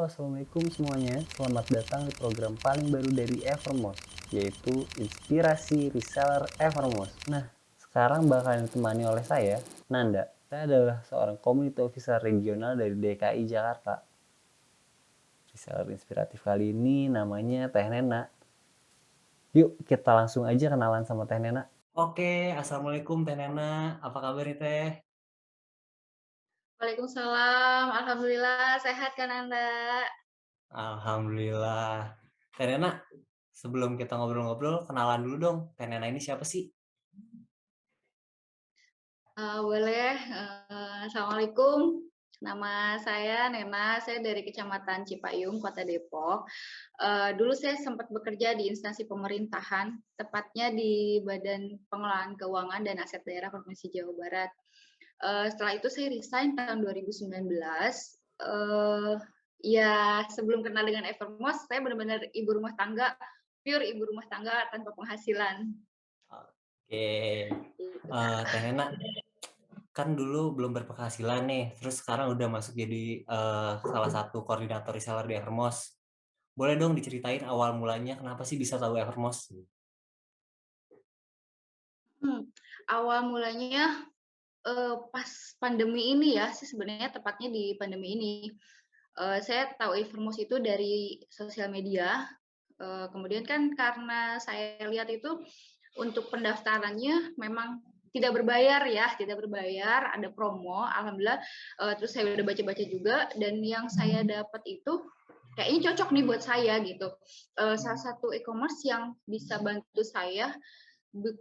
Assalamualaikum semuanya. Selamat datang di program paling baru dari Evermos, yaitu Inspirasi Reseller Evermos. Nah, sekarang bakalan ditemani oleh saya, Nanda. Saya adalah seorang community officer regional dari DKI Jakarta. Reseller inspiratif kali ini namanya Teh Nena. Yuk, kita langsung aja kenalan sama Teh Nena. Oke, assalamualaikum Teh Nena. Apa kabar nih Teh? Waalaikumsalam, alhamdulillah sehat kan Anda? Alhamdulillah. Teh Nena, sebelum kita ngobrol-ngobrol, kenalan dulu dong. Teh Nena ini siapa sih? Boleh, assalamualaikum. Nama saya Nena, saya dari Kecamatan Cipayung, Kota Depok. Dulu saya sempat bekerja di instansi pemerintahan, tepatnya di Badan Pengelolaan Keuangan dan Aset Daerah Provinsi Jawa Barat. Setelah itu saya resign tahun 2019. Ya, sebelum kenal dengan Evermos, saya benar-benar ibu rumah tangga, pure ibu rumah tangga tanpa penghasilan. Oke, Gitu. Teh Nena, kan dulu belum berpenghasilan nih, terus sekarang udah masuk jadi salah satu koordinator reseller di Evermos. Boleh dong diceritain awal mulanya kenapa sih bisa tahu Evermos? Awal mulanya pas pandemi ini ya, sih sebenarnya tepatnya di pandemi ini. Saya tahu Evermos itu dari sosial media. Kemudian kan karena saya lihat itu untuk pendaftarannya memang tidak berbayar ya, tidak berbayar, ada promo, alhamdulillah. Terus saya udah baca-baca juga, dan yang saya dapat itu kayaknya cocok nih buat saya gitu. Salah satu e-commerce yang bisa bantu saya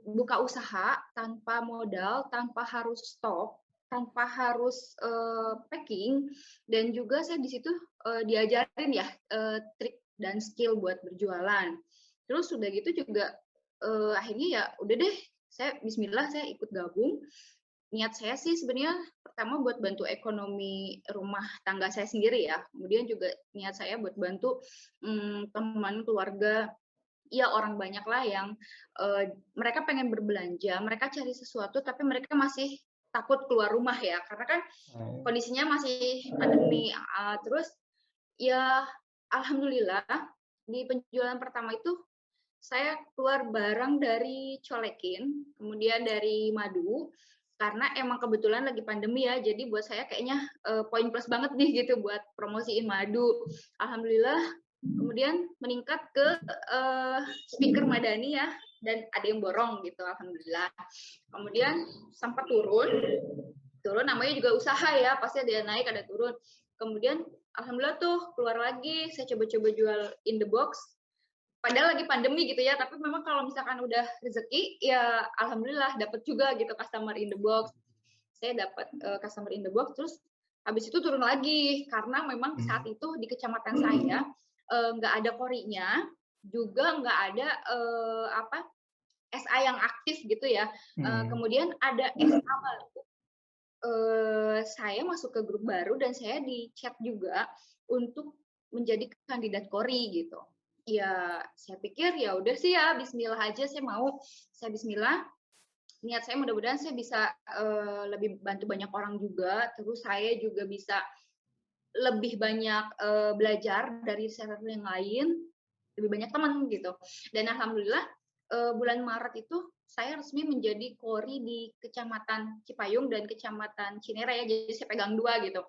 buka usaha tanpa modal, tanpa harus stok, tanpa harus packing, dan juga saya di situ diajarin ya trik dan skill buat berjualan. Terus udah gitu juga akhirnya ya udah deh, saya Bismillah saya ikut gabung. Niat saya sih sebenarnya pertama buat bantu ekonomi rumah tangga saya sendiri ya. Kemudian juga niat saya buat bantu teman keluarga, ya orang banyak lah yang mereka pengen berbelanja, mereka cari sesuatu tapi mereka masih takut keluar rumah ya, karena kan kondisinya masih pandemi. Terus ya alhamdulillah di penjualan pertama itu saya keluar barang dari colekin, kemudian dari madu, karena emang kebetulan lagi pandemi ya, jadi buat saya kayaknya poin plus banget nih gitu buat promosiin madu. Alhamdulillah kemudian meningkat ke speaker Madani ya, dan ada yang borong gitu, alhamdulillah. Kemudian sempat turun namanya juga usaha ya, pasti ada naik ada turun. Kemudian alhamdulillah tuh keluar lagi, saya coba-coba jual in the box, padahal lagi pandemi gitu ya, tapi memang kalau misalkan udah rezeki ya alhamdulillah dapat juga gitu customer in the box. Saya dapat customer in the box, terus habis itu turun lagi karena memang saat itu di kecamatan saya nggak ada korinya, juga nggak ada SA yang aktif gitu ya. Kemudian ada SA baru, saya masuk ke grup baru dan saya di chat juga untuk menjadi kandidat kori gitu. Ya saya pikir ya udah sih ya Bismillah aja, saya Bismillah, niat saya mudah-mudahan saya bisa lebih bantu banyak orang juga, terus saya juga bisa lebih banyak belajar dari reseller yang lain, lebih banyak teman gitu. Dan alhamdulillah bulan Maret itu saya resmi menjadi kori di Kecamatan Cipayung dan Kecamatan Cinere ya, jadi saya pegang dua gitu.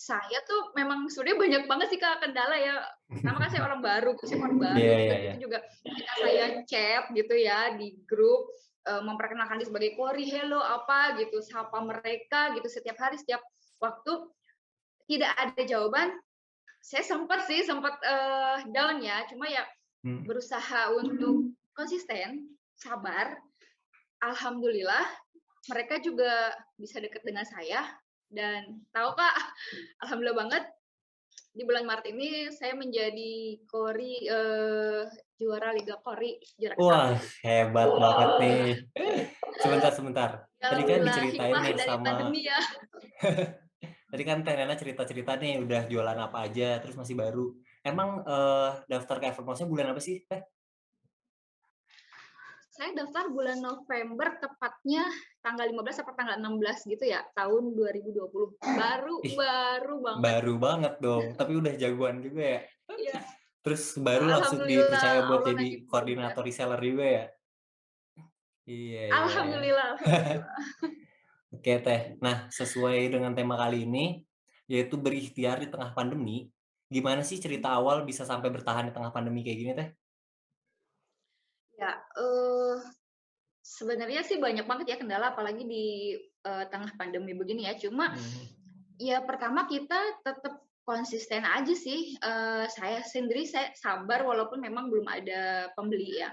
Saya tuh memang sebenarnya banyak banget sih Kak kendala ya. Pertama kan saya orang baru, Iya, iya, udah iya. gitu juga ketika saya chat gitu ya di grup, memperkenalkan diri sebagai kori, hello apa gitu, sapa mereka gitu setiap hari, setiap waktu, tidak ada jawaban. Saya sempat down ya, cuma ya berusaha untuk konsisten, sabar. Alhamdulillah mereka juga bisa dekat dengan saya, dan tahu Kak, alhamdulillah banget di bulan Maret ini saya menjadi kori juara Liga Kori jarak Wah, 1. hebat banget nih. Sebentar. Tadi kan Alhamdulillah diceritain hikmah nih dari sama pandemi ya. Tadi kan Teh Nena cerita-cerita nih udah jualan apa aja, terus masih baru. Emang daftar ke Evermos-nya bulan apa sih, Teh? saya daftar bulan November, tepatnya tanggal 15 atau tanggal 16 gitu ya, tahun 2020. Ih, Baru banget. baru banget dong, tapi udah jagoan juga ya. Iya, Terus baru langsung alhamdulillah dipercaya buat Allah ngasih jadi pemuda. koordinator reseller juga ya? Iya iya iya. Alhamdulillah, alhamdulillah. Oke Teh, nah sesuai dengan tema kali ini, yaitu berikhtiar di tengah pandemi, gimana sih cerita awal bisa sampai bertahan di tengah pandemi kayak gini Teh? Ya, sebenarnya sih banyak banget ya kendala, apalagi di tengah pandemi begini ya. Cuma Mhm. ya pertama kita tetap konsisten aja sih. Saya sendiri saya sabar walaupun memang belum ada pembeli ya.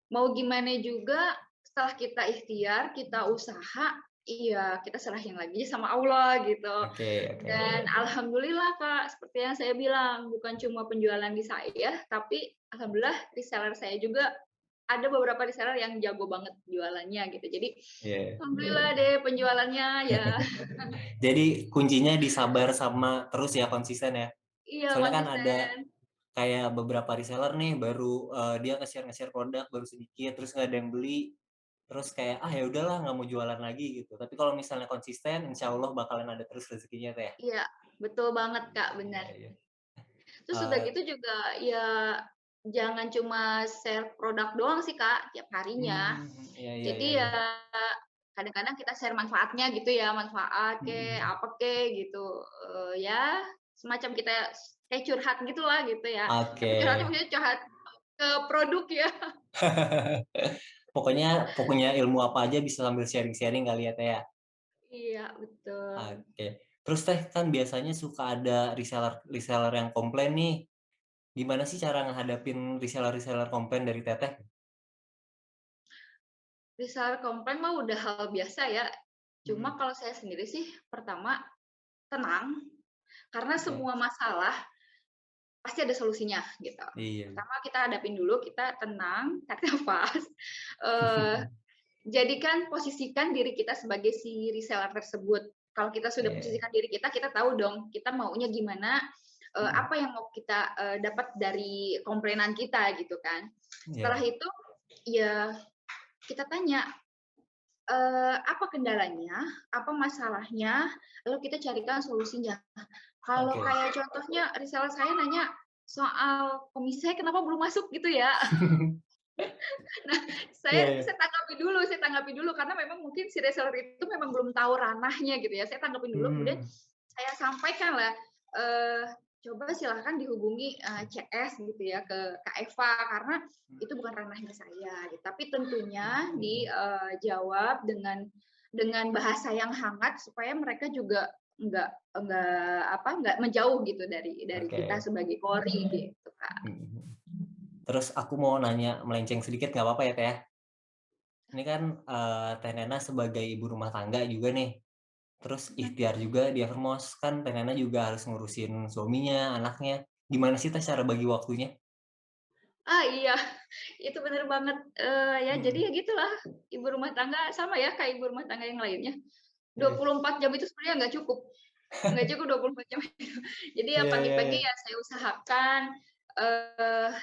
Mau gimana juga setelah kita ikhtiar, kita usaha, iya kita serahin lagi sama Allah gitu. Oke oke. Dan alhamdulillah Kak, seperti yang saya bilang, bukan cuma penjualan di saya, tapi alhamdulillah reseller saya juga ada beberapa reseller yang jago banget jualannya gitu. Jadi Iya. alhamdulillah deh penjualannya ya. Jadi kuncinya di sabar sama terus ya konsisten ya. Iya Soalnya kan ada konsisten. kayak beberapa reseller nih baru dia nge-share produk baru sedikit terus nggak ada yang beli terus kayak ah ya udahlah nggak mau jualan lagi gitu. Tapi kalau misalnya konsisten, insya Allah bakalan ada terus rezekinya Teh. Iya, betul banget Kak, Iya benar. iya. Terus udah Eh, gitu juga ya jangan cuma share produk doang sih Kak, tiap harinya. iya iya iya Jadi iya. ya kadang-kadang kita share manfaatnya gitu ya, manfaat ke Mhm. apa ke gitu. Ya semacam kita kayak curhat gitulah gitu ya. Oke. Tapi curhatnya maksudnya curhat ke produk ya. Pokoknya pokoknya ilmu apa aja bisa sambil sharing-sharing kali ya Teh ya. Iya, betul. Oke. Terus Teh kan biasanya suka ada reseller yang komplain nih. Gimana sih cara ngehadapin reseller-reseller komplain dari Teteh? Reseller komplain mah udah hal biasa ya. Cuma Mhm. kalau saya sendiri sih pertama tenang, karena Oke. semua masalah pasti ada solusinya gitu. Iya. Pertama kita hadapin dulu, kita tenang, tarik nafas, eee, jadikan posisikan diri kita sebagai si reseller tersebut. Kalau kita sudah Oke. posisikan diri kita tahu dong kita maunya gimana, Mhm. apa yang mau kita, dapat dari komplainan kita gitu kan. Setelah Iya. itu ya kita tanya, apa kendalanya, apa masalahnya, lalu kita carikan solusinya. Kalau Oke. kayak contohnya reseller saya nanya soal komisi saya kenapa belum masuk gitu ya. Nah, Iya saya iya. saya tanggapi dulu karena memang mungkin si reseller itu memang belum tahu ranahnya gitu ya. Saya tanggapin dulu kemudian Mhm. saya sampaikanlah, eee, coba silahkan dihubungi, CS gitu ya ke Kak Eva karena itu bukan ranahnya saya gitu. Tapi tentunya dijawab dengan bahasa yang hangat supaya mereka juga nggak menjauh gitu dari kita Oke. sebagai kori gitu, Kak. Mhm. Terus aku mau nanya melenceng sedikit nggak apa-apa ya, Teh, ya? Ini kan, Teh Nena sebagai ibu rumah tangga juga nih, terus ikhtiar juga di Evermost, kan Teh Nena juga harus ngurusin suaminya, anaknya. Gimana sih Teh cara bagi waktunya? Ah, iya, itu bener banget, ya jadi Mhm. ya gitulah, ibu rumah tangga sama ya kayak ibu rumah tangga yang lainnya, Iya. 24 jam itu sebenarnya nggak cukup 24 jam itu. Jadi ya Iya iya pagi-pagi iya. ya saya usahakan,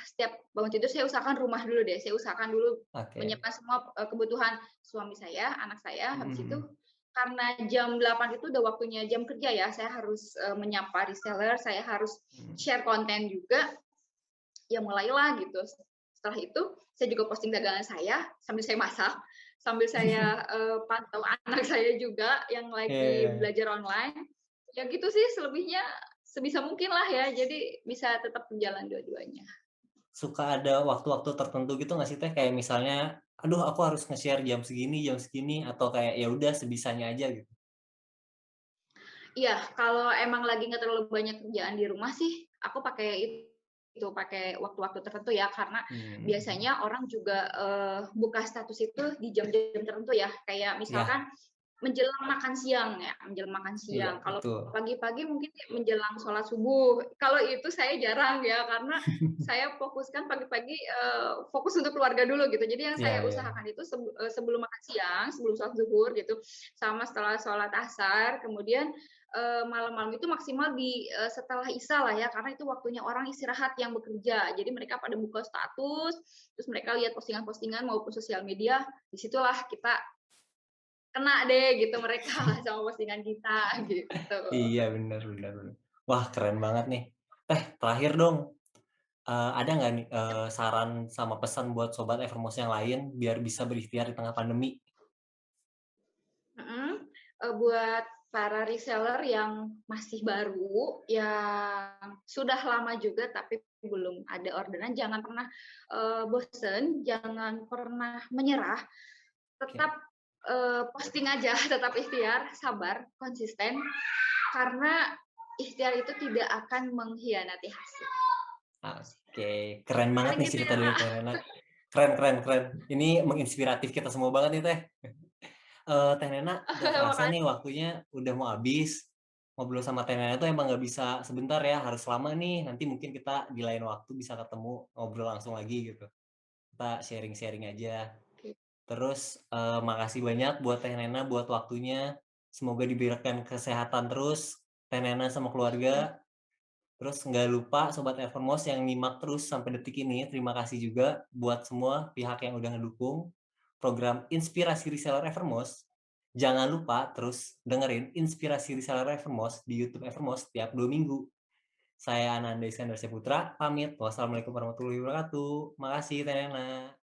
setiap bangun tidur saya usahakan rumah dulu deh, saya usahakan dulu Oke. menyiapkan semua, kebutuhan suami saya, anak saya, Mhm habis itu mhm. karena jam 8 itu udah waktunya jam kerja ya, saya harus, menyapa reseller, saya harus Mhm. share konten juga, ya mulailah gitu. Setelah itu saya juga posting dagangan saya sambil saya masak, sambil saya, pantau anak saya juga yang Iya iya lagi iya. belajar online. Ya gitu sih selebihnya sebisa mungkin lah ya, jadi bisa tetap berjalan dua-duanya. Suka ada waktu-waktu tertentu gitu nggak sih Teh? Kayak misalnya, "Aduh aku harus nge-share jam segini," atau kayak ya udah sebisanya aja gitu? Iya, kalau emang lagi nggak terlalu banyak kerjaan di rumah sih, aku pakai itu, pakai waktu-waktu tertentu ya, karena Mhm. biasanya orang juga, buka status itu di jam-jam tertentu ya, kayak Iya misalkan menjelang makan siang ya, menjelang makan iya siang. Kalau betul. pagi-pagi mungkin menjelang sholat subuh. Kalau itu saya jarang ya, karena saya fokuskan pagi-pagi, fokus untuk keluarga dulu gitu. Jadi yang Iya saya iya. usahakan itu sebelum makan siang, sebelum sholat zuhur gitu, sama setelah sholat asar, kemudian, malam-malam itu maksimal setelah Isya lah ya, karena itu waktunya orang istirahat yang bekerja. Jadi mereka pada buka status, terus mereka lihat postingan-postingan maupun sosial media, disitulah kita kena deh gitu mereka sama postingan kita gitu. Iya, benar benar benar. Wah, keren banget nih. Terakhir dong, ada nggak nih saran sama pesan buat sobat Evermos yang lain biar bisa berikhtiar di tengah pandemi? Buat para reseller yang masih baru, yang sudah lama juga tapi belum ada orderan, jangan pernah bosen, jangan pernah menyerah, tetap posting aja, tetap ikhtiar, sabar, konsisten, karena ikhtiar itu tidak akan mengkhianati hasil. Oke, keren banget Paling nih gitu cerita ya, dari Kak. Teh Nena. Keren keren keren. Ini menginspiratif kita semua banget nih, Teh. Teh Nena, nggak kerasa nih Makasih. waktunya udah mau habis. Ngobrol sama Teh Nena tuh emang nggak bisa sebentar ya, harus lama nih. Nanti mungkin kita di lain waktu bisa ketemu, ngobrol langsung lagi gitu. Kita sharing-sharing aja. Oke. Terus makasih banyak buat Teh Nena buat waktunya. Semoga diberikan kesehatan terus Teh Nena sama keluarga. Terus nggak lupa Sobat Evermos yang nyimak terus sampai detik ini, terima kasih juga buat semua pihak yang udah ngedukung program Inspirasi Reseller Evermos. Jangan lupa terus dengerin Inspirasi Reseller Evermos di YouTube Evermos tiap 2 minggu. Saya Ananda Iskandar Saputra, pamit. Wassalamualaikum warahmatullahi wabarakatuh. Makasih, Teh Nena.